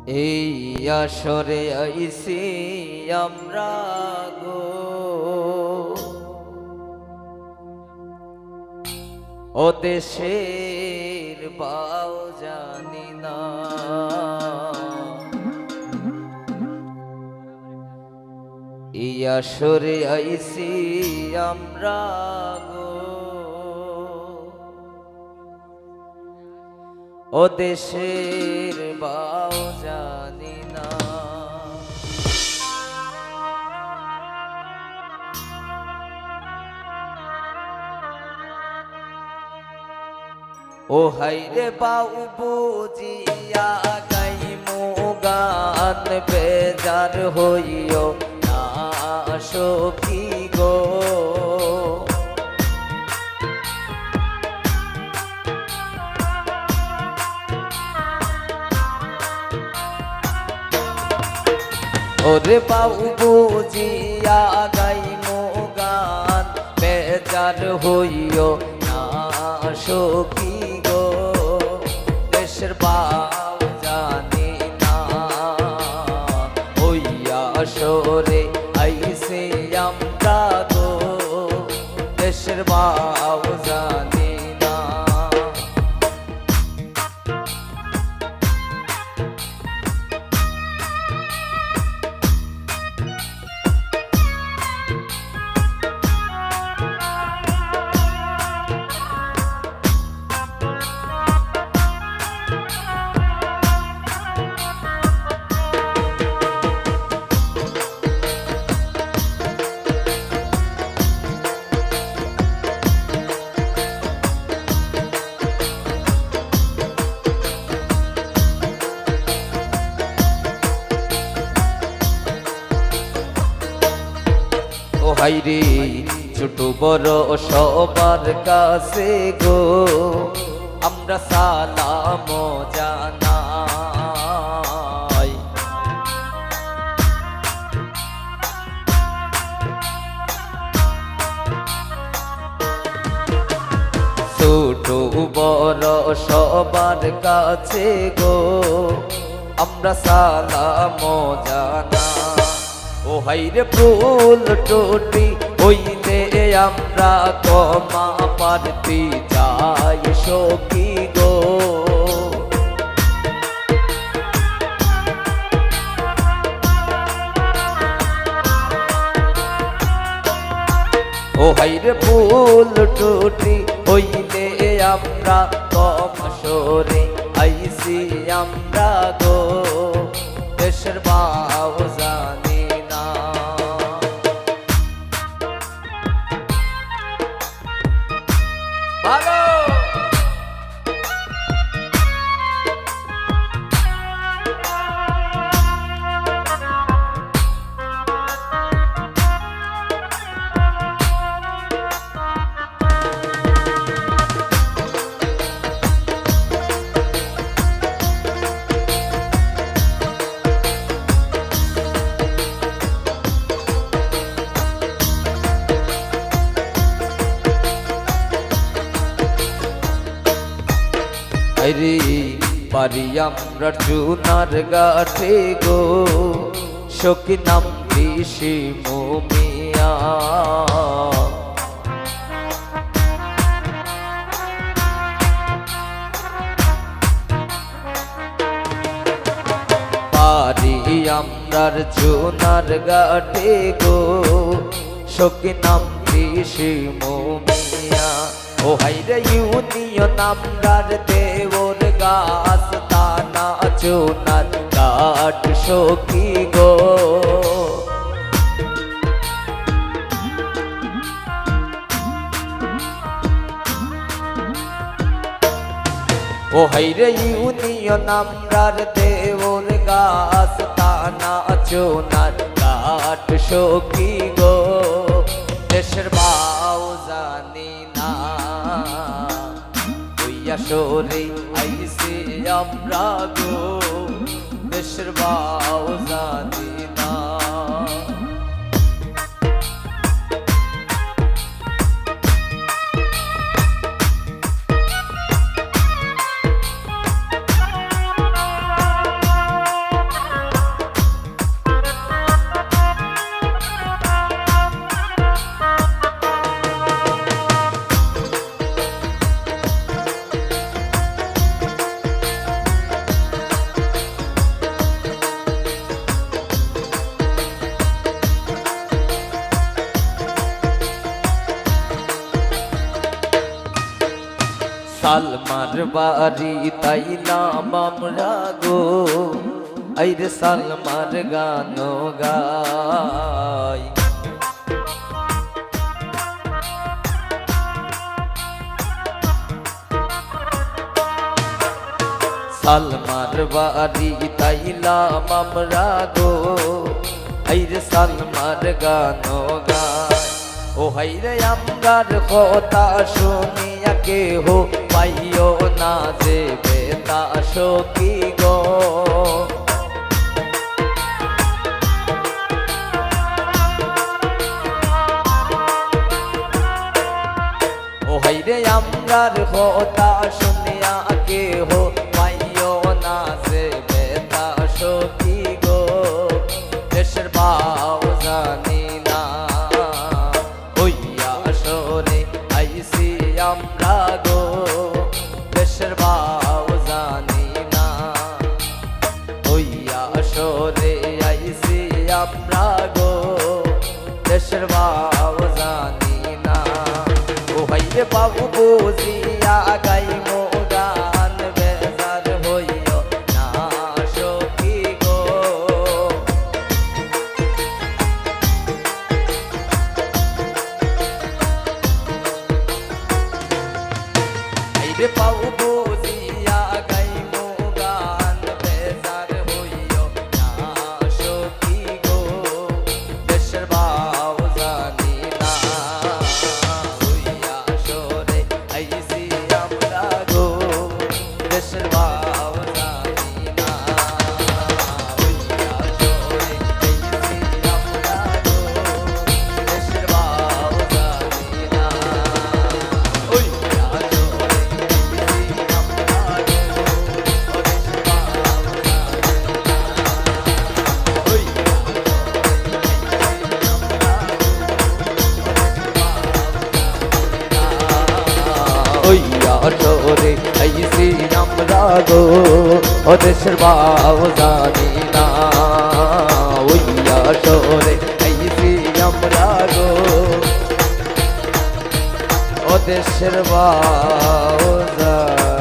এই আসরে আইছি আমরা গো, ও দেশের বাও জানি না। এই আসরে আইছি আমরা গো, ও দেশের বাও জানি না। ও হাইরে বাউ বুঝিয়া গাইমু গান, বেজার হইও না সখী গো। ওরে বাউ বুঝিয়া গাইমু গান, বেজার হইও না সখী গো। দেশের বাউ জানি না, ওই আসরে আইছে আমরা গো, দেশের বাউ জানি না। ও হাইরে ছোট বড় সবার কাছে গো, আমরা সালাম জানাই। ছোট বড় সবার কাছে গো, আমরা সালাম জানাই। ও হাইরে ভুল টুটি হইলে আমরা ক্ষমা প্রার্থী চাই সখী গো। ও হাইরে ভুল টুটি হইলে আমরা ক্ষমা সরে আইছি আমরা গো, দেশের বাউ জানি না। ভালো রে পারি আমরা চুনার গাঠে গো, সখী নাম ঋষি মুমিয়া। পারি আমরার চুনার গাঠে গো, সখী নাম ঋষি মুমিয়া। ও হাইরে ইউনিয়ন আমরার দেওর গাছ, তানা চুনার কাঠ সখী গো। ও হাইরে ইউনিয়ন আমরার দেওর গাছ, তানা চুনার কাঠ সখী গো, দেশের বাউ জানি না। ওই আসরে আইছি আমরা গো, দেশের বাউ জানি না। সালমার বাড়ি তাইলাম আমরা গো আইরে সালমার গান গাই সালমার বাড়ি তাইলাম আমরা গো আইরে সালমার গান গাই ও হাইরে আমরার কথা শুনিয়া কেহ পাইও না যে বেতা সখী গো ও হাইরে আমরার কথা শুনিয়া কেহ পাইও না যে বেতা সখী গো দেশের বাউ জানি না হইয়া সরে আইসি আমরা গো দেশের বাউ জানি না হইয়া সরে আইসি আমরা গো দেশের বাউ জানি না ও ভাইরে বাবু বুঝিয়া গাইমো গান বেজার হইও না সখী গো ভাইরে বাবু বুঝিয়া গাইমো গান বেজার হইও না সখী গো দেশের বাউ জানি না হইয়া সরে আইসি আমরা গো দেশের বাউ জানি না হইয়া সরে আইসি আমরা গো দেশের বাউ জানি না হইয়া সরে আইসি আমরা গো দেশের বাউ হইয়া সরে আইসি আমরা গো দেশের বাউ জানি না হইয়া সরে আইসি আমরা গো দেশের বাউ জানি না